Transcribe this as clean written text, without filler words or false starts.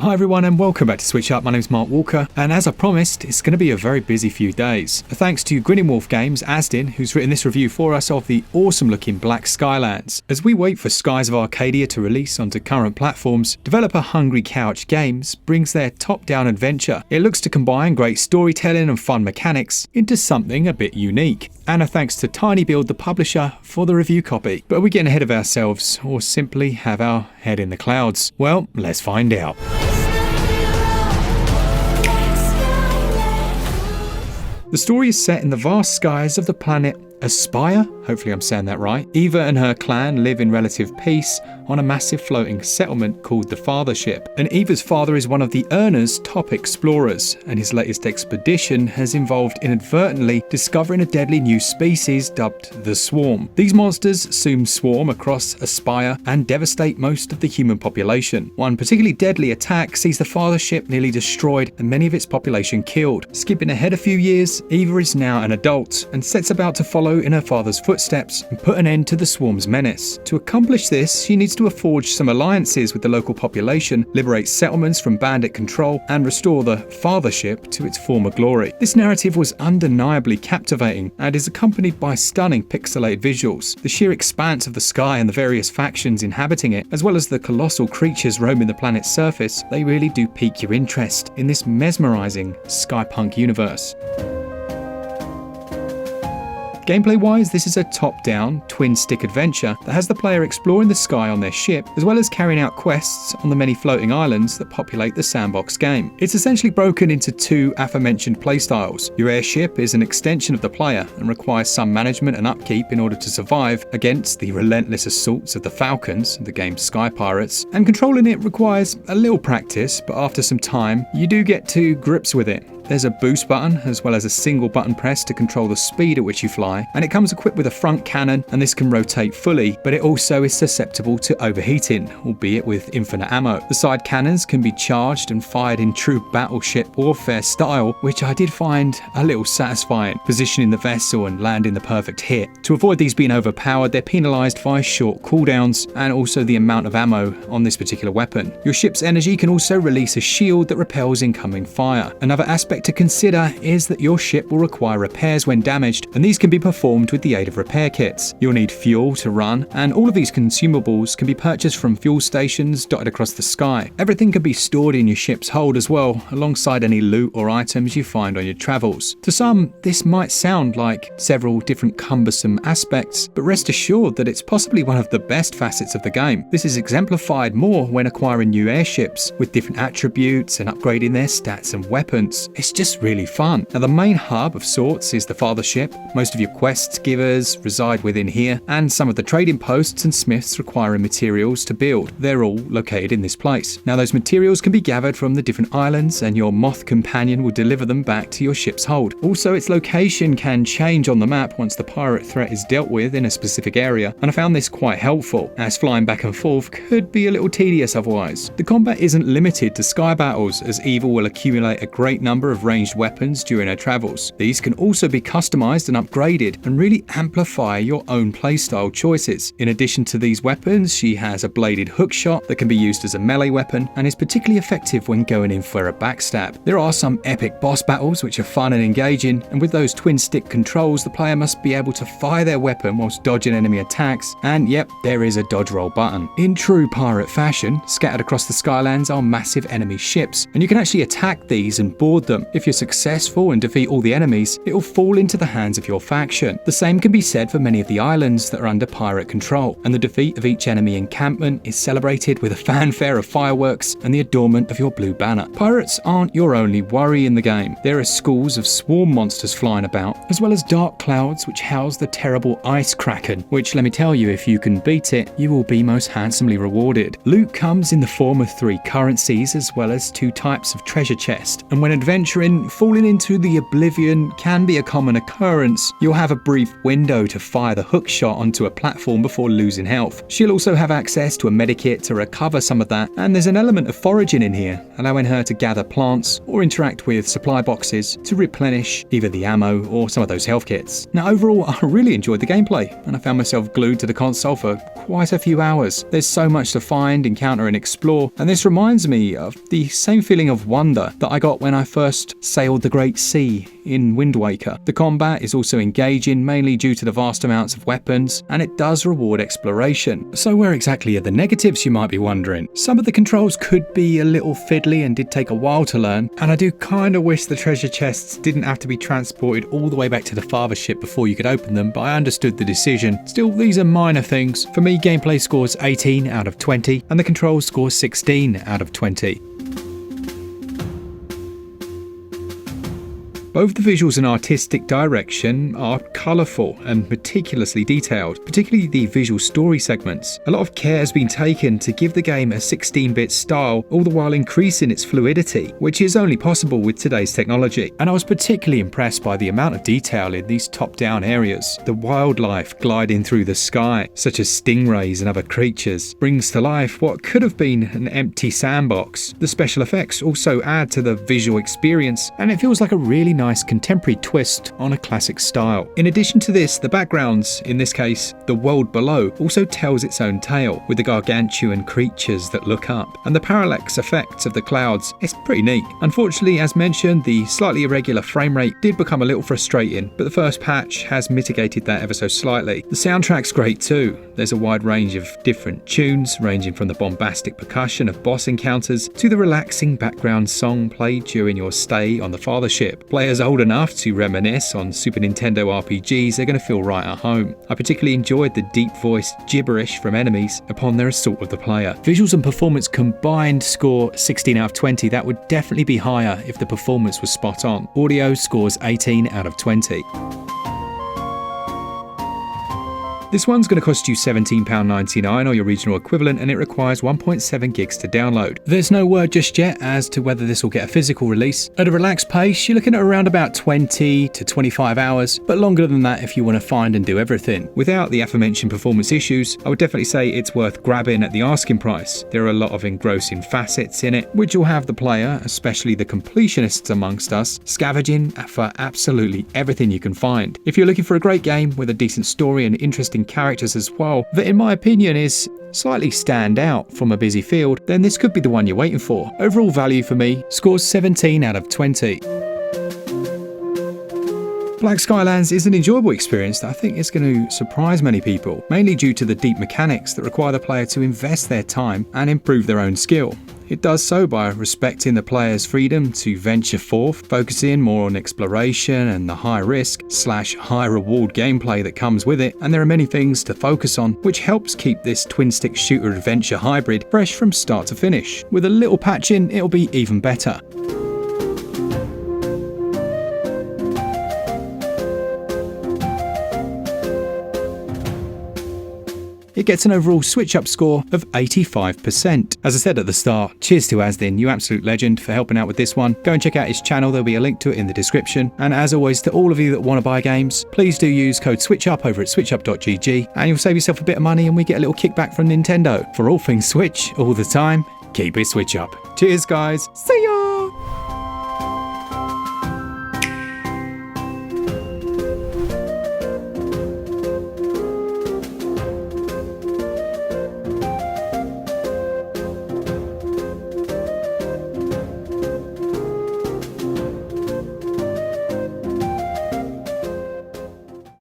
Hi everyone and welcome back to SwitchUp. My name is Mark Walker, and as I promised, it's going to be a very busy few days. Thanks to Grinning Wolf Games, Asdin, who's written this review for us of the awesome looking Black Skylands. As we wait for Skies of Arcadia to release onto current platforms, developer Hungry Couch Games brings their top-down adventure. It looks to combine great storytelling and fun mechanics into something a bit unique. And a thanks to TinyBuild, the publisher, for the review copy. But are we getting ahead of ourselves, or simply have our head in the clouds? Well, let's find out. The story is set in the vast skies of the planet Aspire, hopefully I'm saying that right. Eva and her clan live in relative peace on a massive floating settlement called the Fathership. And Eva's father is one of the Earner's top explorers, and his latest expedition has involved inadvertently discovering a deadly new species dubbed the Swarm. These monsters soon swarm across Aspire and devastate most of the human population. One particularly deadly attack sees the Fathership nearly destroyed and many of its population killed. Skipping ahead a few years, Eva is now an adult and sets about to follow in her father's footsteps and put an end to the Swarm's menace. To accomplish this, she needs to forge some alliances with the local population, liberate settlements from bandit control, and restore the Fathership to its former glory. This narrative was undeniably captivating and is accompanied by stunning pixelated visuals. The sheer expanse of the sky and the various factions inhabiting it, as well as the colossal creatures roaming the planet's surface, they really do pique your interest in this mesmerizing skypunk universe. Gameplay-wise, this is a top-down, twin-stick adventure that has the player exploring the sky on their ship, as well as carrying out quests on the many floating islands that populate the sandbox game. It's essentially broken into two aforementioned playstyles. Your airship is an extension of the player and requires some management and upkeep in order to survive against the relentless assaults of the Falcons, the game's sky pirates, and controlling it requires a little practice, but after some time, you do get to grips with it. There's a boost button as well as a single button press to control the speed at which you fly, and it comes equipped with a front cannon, and this can rotate fully, but it also is susceptible to overheating, albeit with infinite ammo. The side cannons can be charged and fired in true battleship warfare style, which I did find a little satisfying, positioning the vessel and landing the perfect hit. To avoid these being overpowered, they're penalised by short cooldowns and also the amount of ammo on this particular weapon. Your ship's energy can also release a shield that repels incoming fire. Another aspect to consider is that your ship will require repairs when damaged, and these can be performed with the aid of repair kits. You'll need fuel to run, and all of these consumables can be purchased from fuel stations dotted across the sky. Everything can be stored in your ship's hold as well, alongside any loot or items you find on your travels. To some, this might sound like several different cumbersome aspects, but rest assured that it's possibly one of the best facets of the game. This is exemplified more when acquiring new airships, with different attributes and upgrading their stats and weapons. It's just really fun. Now, the main hub of sorts is the Fathership. Most of your quest givers reside within here, and some of the trading posts and smiths requiring materials to build. They're all located in this place. Now, those materials can be gathered from the different islands, and your moth companion will deliver them back to your ship's hold. Also, its location can change on the map once the pirate threat is dealt with in a specific area, and I found this quite helpful, as flying back and forth could be a little tedious otherwise. The combat isn't limited to sky battles, as Eva will accumulate a great number of ranged weapons during her travels. These can also be customized and upgraded and really amplify your own playstyle choices. In addition to these weapons, she has a bladed hookshot that can be used as a melee weapon and is particularly effective when going in for a backstab. There are some epic boss battles which are fun and engaging, and with those twin stick controls, the player must be able to fire their weapon whilst dodging enemy attacks, and yep, there is a dodge roll button. In true pirate fashion, scattered across the Skylands are massive enemy ships, and you can actually attack these and board them. If you're successful and defeat all the enemies, it will fall into the hands of your faction. The same can be said for many of the islands that are under pirate control, and the defeat of each enemy encampment is celebrated with a fanfare of fireworks and the adornment of your blue banner. Pirates aren't your only worry in the game. There are schools of swarm monsters flying about, as well as dark clouds which house the terrible ice kraken, which, let me tell you, if you can beat it, you will be most handsomely rewarded. Loot comes in the form of 3 currencies as well as 2 types of treasure chest, and when adventuring, falling into the oblivion can be a common occurrence. You'll have a brief window to fire the hook shot onto a platform before losing health. She'll also have access to a medikit to recover some of that, and there's an element of foraging in here, allowing her to gather plants or interact with supply boxes to replenish either the ammo or some of those health kits. Now overall, I really enjoyed the gameplay, and I found myself glued to the console for quite a few hours. There's so much to find, encounter and explore, and this reminds me of the same feeling of wonder that I got when I first sailed the Great Sea in Wind Waker. The combat is also engaging, mainly due to the vast amounts of weapons, and it does reward exploration. So where exactly are the negatives, you might be wondering? Some of the controls could be a little fiddly and did take a while to learn, and I do kind of wish the treasure chests didn't have to be transported all the way back to the father ship before you could open them, but I understood the decision. Still, these are minor things. For me, gameplay scores 18 out of 20, and the controls score 16 out of 20. Both the visuals and artistic direction are colourful and meticulously detailed, particularly the visual story segments. A lot of care has been taken to give the game a 16-bit style, all the while increasing its fluidity, which is only possible with today's technology. And I was particularly impressed by the amount of detail in these top-down areas. The wildlife gliding through the sky, such as stingrays and other creatures, brings to life what could have been an empty sandbox. The special effects also add to the visual experience, and it feels like a really nice contemporary twist on a classic style. In addition to this, the backgrounds, in this case the world below, also tells its own tale, with the gargantuan creatures that look up, and the parallax effects of the clouds. It's pretty neat. Unfortunately, as mentioned, the slightly irregular frame rate did become a little frustrating, but the first patch has mitigated that ever so slightly. The soundtrack's great too. There's a wide range of different tunes, ranging from the bombastic percussion of boss encounters to the relaxing background song played during your stay on the father ship. Players old enough to reminisce on Super Nintendo RPGs are going to feel right at home. I particularly enjoyed the deep-voiced gibberish from enemies upon their assault of the player. Visuals and performance combined score 16 out of 20. That would definitely be higher if the performance was spot on. Audio scores 18 out of 20. This one's going to cost you £17.99 or your regional equivalent, and it requires 1.7 gigs to download. There's no word just yet as to whether this will get a physical release. At a relaxed pace, you're looking at around about 20 to 25 hours, but longer than that if you want to find and do everything. Without the aforementioned performance issues, I would definitely say it's worth grabbing at the asking price. There are a lot of engrossing facets in it, which will have the player, especially the completionists amongst us, scavenging for absolutely everything you can find. If you're looking for a great game with a decent story and interesting characters as well, that in my opinion is slightly stand out from a busy field, then this could be the one you're waiting for. Overall value for me scores 17 out of 20. Black Skylands is an enjoyable experience that I think is going to surprise many people, mainly due to the deep mechanics that require the player to invest their time and improve their own skill. It does so by respecting the player's freedom to venture forth, focusing more on exploration and the high risk / high reward gameplay that comes with it, and there are many things to focus on, which helps keep this twin stick shooter adventure hybrid fresh from start to finish. With a little patching, it'll be even better. It gets an overall SwitchUp score of 85%. As I said at the start, cheers to Asdin, you absolute legend, for helping out with this one. Go and check out his channel, there'll be a link to it in the description. And as always, to all of you that want to buy games, please do use code SwitchUp over at switchup.gg and you'll save yourself a bit of money and we get a little kickback from Nintendo. For all things Switch, all the time, keep it SwitchUp. Cheers guys, see ya!